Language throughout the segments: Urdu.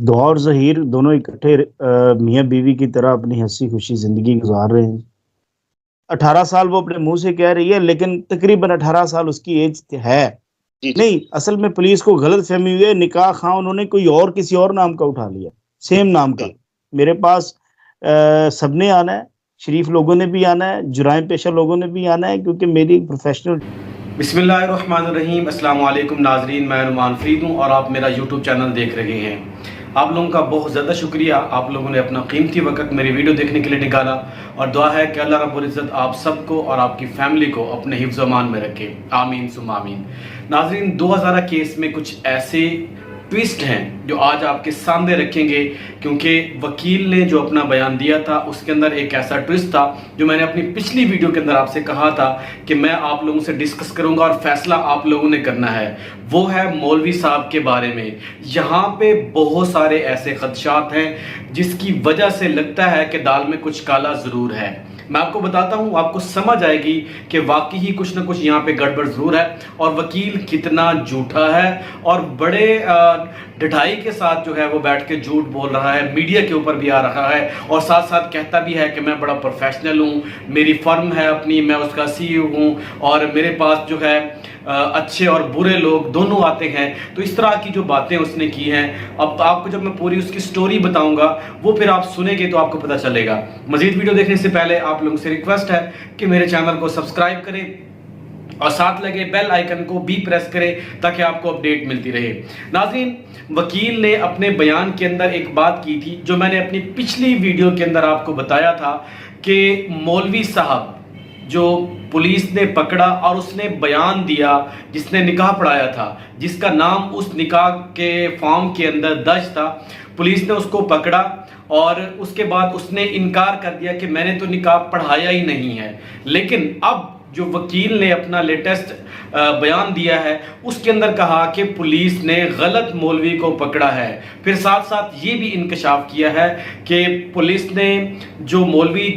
دعا اور ظہیر دونوں اکٹھے میاں بیوی کی طرح اپنی ہنسی خوشی زندگی گزار رہے ہیں۔ 18 سال وہ اپنے منہ سے کہہ رہی ہے، لیکن تقریباً 18 سال اس کی ایج ہے نہیں۔ اصل میں پولیس کو غلط فہمی ہوئی ہے، نکاح خواہ انہوں نے کوئی اور کسی اور نام کا اٹھا لیا، سیم نام کا۔ میرے پاس سب نے آنا ہے، شریف لوگوں نے بھی آنا ہے، جرائم پیشہ لوگوں نے بھی آنا ہے، کیونکہ میری پروفیشنل۔ بسم اللہ الرحمن الرحیم۔ السلام علیکم ناظرین، میں نعمان فرید ہوں اور آپ میرا یوٹیوب چینل دیکھ رہے ہیں۔ آپ لوگوں کا بہت زیادہ شکریہ، آپ لوگوں نے اپنا قیمتی وقت میری ویڈیو دیکھنے کے لیے نکالا، اور دعا ہے کہ اللہ رب العزت آپ سب کو اور آپ کی فیملی کو اپنے حفظ و امان میں رکھے، آمین ثم آمین۔ ناظرین، 2000 کیس میں کچھ ایسے ٹویسٹ ہیں جو آج آپ کے سامنے رکھیں گے، کیونکہ وکیل نے جو اپنا بیان دیا تھا اس کے اندر ایک ایسا ٹویسٹ تھا جو میں نے اپنی پچھلی ویڈیو کے اندر آپ سے کہا تھا کہ میں آپ لوگوں سے ڈسکس کروں گا اور فیصلہ آپ لوگوں نے کرنا ہے۔ وہ ہے مولوی صاحب کے بارے میں۔ یہاں پہ بہت سارے ایسے خدشات ہیں جس کی وجہ سے لگتا ہے کہ دال میں کچھ کالا ضرور ہے۔ میں آپ کو بتاتا ہوں، آپ کو سمجھ آئے گی کہ واقعی ہی کچھ نہ کچھ یہاں پہ گڑبڑ ضرور ہے، اور وکیل کتنا جھوٹا ہے اور بڑے ڈٹائی کے ساتھ جو ہے وہ بیٹھ کے جھوٹ بول رہا ہے، میڈیا کے اوپر بھی آ رہا ہے، اور ساتھ ساتھ کہتا بھی ہے کہ میں بڑا پروفیشنل ہوں، میری فرم ہے اپنی، میں اس کا سی ای او ہوں، اور میرے پاس جو ہے اچھے اور برے لوگ دونوں آتے ہیں۔ تو اس طرح کی جو باتیں اس نے کی ہیں، اب آپ کو جب میں پوری اس کی سٹوری بتاؤں گا وہ پھر آپ سنیں گے تو آپ کو پتہ چلے گا۔ مزید ویڈیو دیکھنے سے پہلے آپ لوگوں سے ریکویسٹ ہے کہ میرے چینل کو سبسکرائب کریں اور ساتھ لگے بیل آئیکن کو بھی پریس کریں تاکہ آپ کو اپڈیٹ ملتی رہے۔ ناظرین، وکیل نے اپنے بیان کے اندر ایک بات کی تھی جو میں نے اپنی پچھلی ویڈیو کے اندر آپ کو بتایا تھا کہ مولوی صاحب جو پولیس نے پکڑا اور اس نے بیان دیا، جس نے نکاح پڑھایا تھا، جس کا نام اس نکاح کے فارم کے اندر درج تھا، پولیس نے اس کو پکڑا اور اس کے بعد اس نے انکار کر دیا کہ میں نے تو نکاح پڑھایا ہی نہیں ہے۔ لیکن اب جو وکیل نے اپنا لیٹسٹ بیان دیا ہے اس کے اندر کہا کہ پولیس نے غلط مولوی کو پکڑا ہے۔ پھر ساتھ ساتھ یہ بھی انکشاف کیا ہے کہ پولیس نے جو مولوی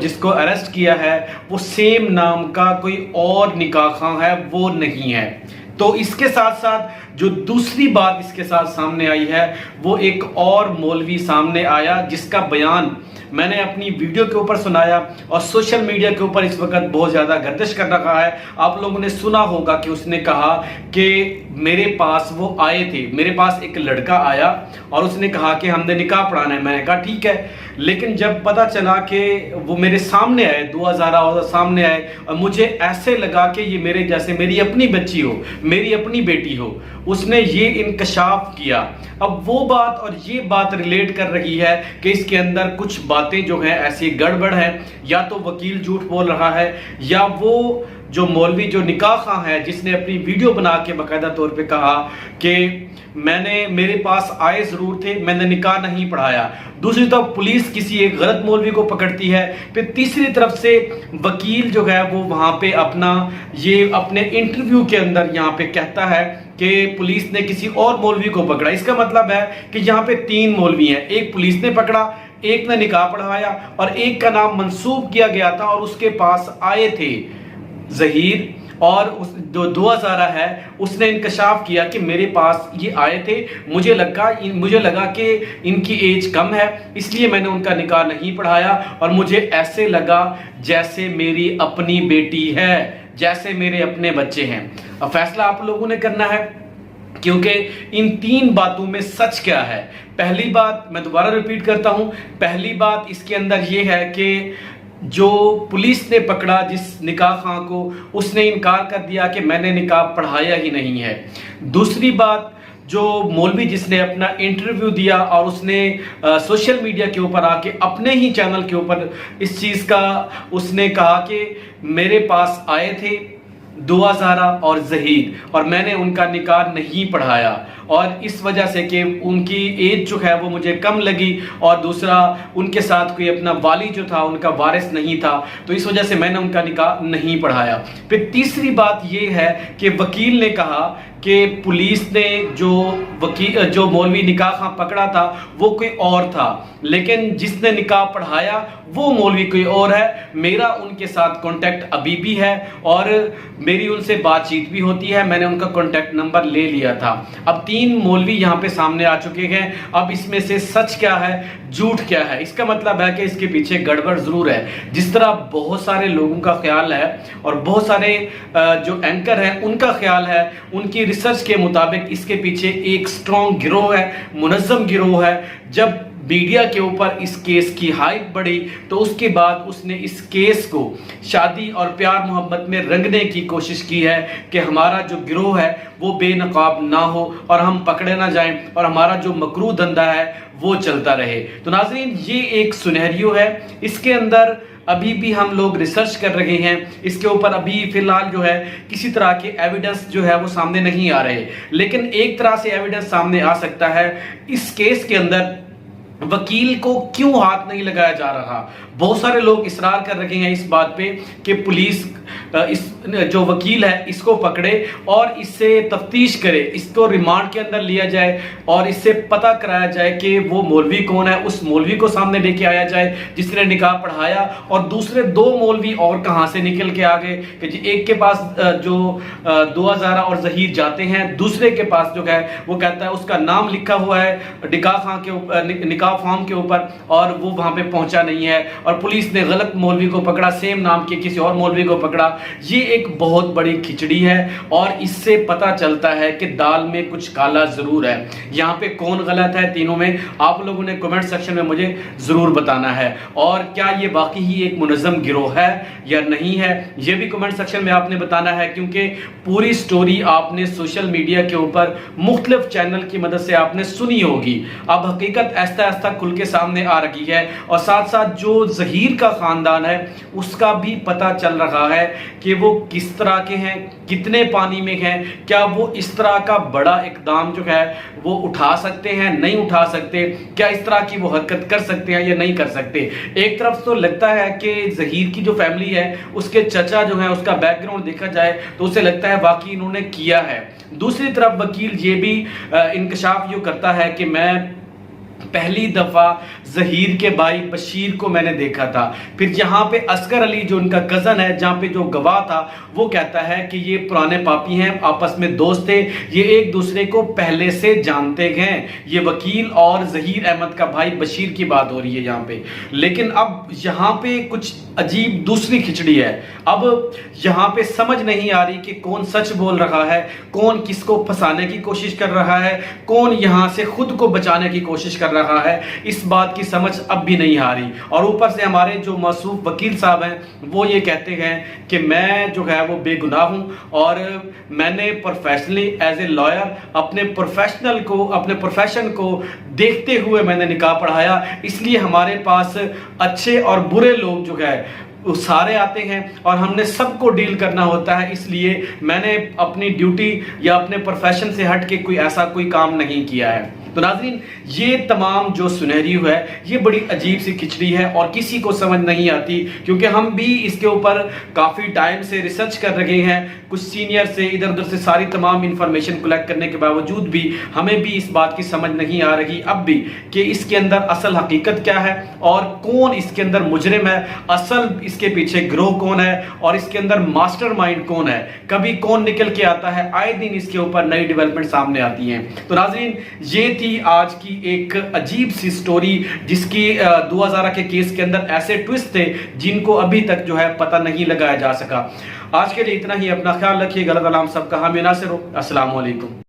جس کو اریسٹ کیا ہے وہ سیم نام کا کوئی اور نکاح خواہ ہے، وہ نہیں ہے۔ تو اس کے ساتھ ساتھ جو دوسری بات اس کے ساتھ سامنے آئی ہے وہ ایک اور مولوی سامنے آیا جس کا بیان میں نے اپنی ویڈیو کے اوپر سنایا، اور سوشل میڈیا کے اوپر اس وقت بہت زیادہ گردش کر رہا ہے۔ آپ لوگوں نے سنا ہوگا کہ اس نے کہا کہ میرے پاس وہ آئے تھے، میرے پاس ایک لڑکا آیا اور اس نے کہا کہ ہم نے نکاح پڑھانا ہے۔ میں نے کہا ٹھیک ہے، لیکن جب پتہ چلا کہ وہ میرے سامنے آئے، 2000 سامنے آئے، اور مجھے ایسے لگا کہ یہ میرے جیسے میری اپنی بچی ہو، میری اپنی بیٹی ہو۔ اس نے یہ انکشاف کیا۔ اب وہ بات اور یہ بات ریلیٹ کر رہی ہے کہ اس کے اندر کچھ باتیں جو ہیں ایسی گڑبڑ ہیں، یا تو وکیل جھوٹ بول رہا ہے، یا وہ جو مولوی جو نکاح خواہ ہے جس نے اپنی ویڈیو بنا کے باقاعدہ طور پہ کہا کہ میرے پاس آئے ضرور تھے، میں نے نکاح نہیں پڑھایا۔ دوسری طرف پولیس کسی ایک غلط مولوی کو پکڑتی ہے، پھر تیسری طرف سے وکیل جو ہے وہ وہاں پہ اپنے انٹرویو کے اندر یہاں پہ کہتا ہے کہ پولیس نے کسی اور مولوی کو پکڑا۔ اس کا مطلب ہے کہ یہاں پہ 3 مولوی ہیں، ایک پولیس نے پکڑا، ایک نے نکاح پڑھایا، اور ایک کا نام منسوب کیا گیا تھا اور اس کے پاس آئے تھے ظہیر، اور جو 2000 ہے اس نے انکشاف کیا کہ میرے پاس یہ آئے تھے، مجھے لگا کہ ان کی ایج کم ہے، اس لیے میں نے ان کا نکاح نہیں پڑھایا، اور مجھے ایسے لگا جیسے میری اپنی بیٹی ہے، جیسے میرے اپنے بچے ہیں۔ اب فیصلہ آپ لوگوں نے کرنا ہے، کیونکہ ان 3 باتوں میں سچ کیا ہے۔ پہلی بات میں دوبارہ ریپیٹ کرتا ہوں، پہلی بات اس کے اندر یہ ہے کہ جو پولیس نے پکڑا جس نکاح خواہ کو، اس نے انکار کر دیا کہ میں نے نکاح پڑھایا ہی نہیں ہے۔ دوسری بات، جو مولوی جس نے اپنا انٹرویو دیا اور اس نے سوشل میڈیا کے اوپر آ کے اپنے ہی چینل کے اوپر اس چیز کا اس نے کہا کہ میرے پاس آئے تھے 2000 اور ظہیر، اور میں نے ان کا نکاح نہیں پڑھایا، اور اس وجہ سے کہ ان کی ایج جو ہے وہ مجھے کم لگی، اور دوسرا ان کے ساتھ کوئی اپنا والی جو تھا ان کا وارث نہیں تھا، تو اس وجہ سے میں نے ان کا نکاح نہیں پڑھایا۔ پھر تیسری بات یہ ہے کہ وکیل نے کہا کہ پولیس نے جو مولوی نکاح خواہ پکڑا تھا وہ کوئی اور تھا، لیکن جس نے نکاح پڑھایا وہ مولوی کوئی اور ہے۔ میرا ان کے ساتھ کانٹیکٹ ابھی بھی ہے اور میری ان سے بات چیت بھی ہوتی ہے، میں نے ان کا کانٹیکٹ نمبر لے لیا تھا۔ اب 3 تین مولوی یہاں پہ سامنے آ چکے ہیں. اب اس میں سے سچ کیا ہے جھوٹ کیا ہے, اس کا مطلب ہے کہ اس کے پیچھے گڑبڑ ضرور ہے. جس طرح بہت سارے لوگوں کا خیال ہے اور بہت سارے جو اینکر ہیں ان کا خیال ہے, ان کی ریسرچ کے مطابق اس کے پیچھے ایک سٹرونگ گروہ ہے, منظم گروہ ہے. جب میڈیا کے اوپر اس کیس کی ہائپ بڑھی تو اس کے بعد اس نے اس کیس کو شادی اور پیار محبت میں رنگنے کی کوشش کی ہے کہ ہمارا جو گروہ ہے وہ بے نقاب نہ ہو اور ہم پکڑے نہ جائیں اور ہمارا جو مکروہ دھندا ہے وہ چلتا رہے. تو ناظرین یہ ایک سنہریو ہے, اس کے اندر ابھی بھی ہم لوگ ریسرچ کر رہے ہیں, اس کے اوپر ابھی فی الحال جو ہے کسی طرح کے ایویڈنس جو ہے وہ سامنے نہیں آ رہے, لیکن ایک طرح سے ایویڈنس سامنے آ سکتا ہے. اس کیس کے اندر وکیل کو کیوں ہاتھ نہیں لگایا جا رہا. بہت سارے لوگ اصرار کر رہے ہیں اس بات پہ کہ پولیس اس جو وکیل ہے اس کو پکڑے اور اس سے تفتیش کرے, اس کو ریمانڈ کے اندر لیا جائے اور اس سے پتہ کرایا جائے کہ وہ مولوی کون ہے. اس مولوی کو سامنے لے کے آیا جائے جس نے نکاح پڑھایا, اور دوسرے دو مولوی اور کہاں سے نکل کے آگے کہ جی ایک کے پاس جو 2000 اور ظہیر جاتے ہیں, دوسرے کے پاس جو ہے وہ کہتا ہے اس کا نام لکھا ہوا ہے نکاح فارم کے اوپر اور وہ وہاں پہ پہنچا نہیں ہے, اور پولیس نے غلط مولوی کو پکڑا, سیم نام کے کسی اور مولوی کو پکڑا. یہ ایک بہت بڑی کھچڑی ہے اور اس سے پتہ چلتا ہے کہ دال میں کچھ کالا ضرور ہے. یہاں پہ کون غلط ہے تینوں میں, آپ لوگوں نے کمنٹ سیکشن میں مجھے ضرور بتانا ہے. اور کیا یہ واقعی ہی ایک منظم گروہ ہے یا نہیں ہے, یہ بھی کمنٹ سیکشن میں آپ نے بتانا ہے, کیونکہ پوری سٹوری آپ نے سوشل میڈیا کے اوپر مختلف چینل کی مدد سے آپ نے سنی ہوگی. اب حقیقت ایسا ایسا کھل کے سامنے آ رہی ہے, اور ساتھ ساتھ جو ظہیر کا خاندان ہے اس کا بھی پتہ چل رہا ہے کہ وہ کس طرح کے ہیں, کتنے پانی میں ہیں, کیا وہ اس طرح کا بڑا اقدام جو ہے وہ اٹھا سکتے ہیں نہیں اٹھا سکتے, کیا اس طرح کی وہ حرکت کر سکتے ہیں یا نہیں کر سکتے. ایک طرف تو لگتا ہے کہ ظہیر کی جو فیملی ہے اس کے چچا جو ہیں اس کا بیک گراؤنڈ دیکھا جائے تو اسے لگتا ہے واقعی انہوں نے کیا ہے. دوسری طرف وکیل یہ بھی انکشاف یوں کرتا ہے کہ میں پہلی دفعہ ظہیر کے بھائی بشیر کو میں نے دیکھا تھا, پھر یہاں پہ اصغر علی جو ان کا کزن ہے جہاں پہ جو گواہ تھا وہ کہتا ہے کہ یہ پرانے پاپی ہیں, آپس میں دوست تھے, یہ ایک دوسرے کو پہلے سے جانتے ہیں. یہ وکیل اور ظہیر احمد کا بھائی بشیر کی بات ہو رہی ہے یہاں پہ. لیکن اب یہاں پہ کچھ عجیب دوسری کھچڑی ہے. اب یہاں پہ سمجھ نہیں آ رہی کہ کون سچ بول رہا ہے, کون کس کو پھنسانے کی کوشش کر رہا ہے, کون یہاں سے خود کو بچانے کی کوشش کر رہا ہے. اس بات کی سمجھ اب بھی نہیں آ رہی. اور اوپر سے ہمارے جو موصوف وکیل صاحب ہیں وہ یہ کہتے ہیں کہ میں جو ہے وہ بے گناہ ہوں اور میں نے پروفیشنلی ایز اے لائر اپنے پروفیشن کو دیکھتے ہوئے میں نے نکاح پڑھایا, اس لیے ہمارے پاس اچھے اور برے لوگ جو ہے سارے آتے ہیں اور ہم نے سب کو ڈیل کرنا ہوتا ہے, اس لیے میں نے اپنی ڈیوٹی یا اپنے پروفیشن سے ہٹ کے کوئی کام نہیں کیا ہے. تو ناظرین یہ تمام جو سنہریو ہے یہ بڑی عجیب سی کھچڑی ہے اور کسی کو سمجھ نہیں آتی, کیونکہ ہم بھی اس کے اوپر کافی ٹائم سے ریسرچ کر رہے ہیں, کچھ سینئر سے ادھر ادھر سے ساری تمام انفارمیشن کلیکٹ کرنے کے باوجود بھی ہمیں بھی اس بات کی سمجھ نہیں آ رہی اب بھی کہ اس کے اندر اصل حقیقت کیا ہے اور کون اس کے اندر مجرم ہے, اصل اس کے پیچھے گروہ کون ہے اور اس کے اندر ماسٹر مائنڈ کون ہے, کبھی کون نکل کے آتا ہے. آئے دن اس کے اوپر نئی ڈیولپمنٹ سامنے آتی ہیں. تو ناظرین یہ تھی آج کی ایک عجیب سی سٹوری جس کی 2000 کے کیس کے اندر ایسے ٹویسٹ تھے جن کو ابھی تک جو ہے پتہ نہیں لگایا جا سکا. آج کے لیے اتنا ہی, اپنا خیال رکھیے گا, اللہ تعالیٰ ہم سب کا حامی ناصر ہو. السلام علیکم.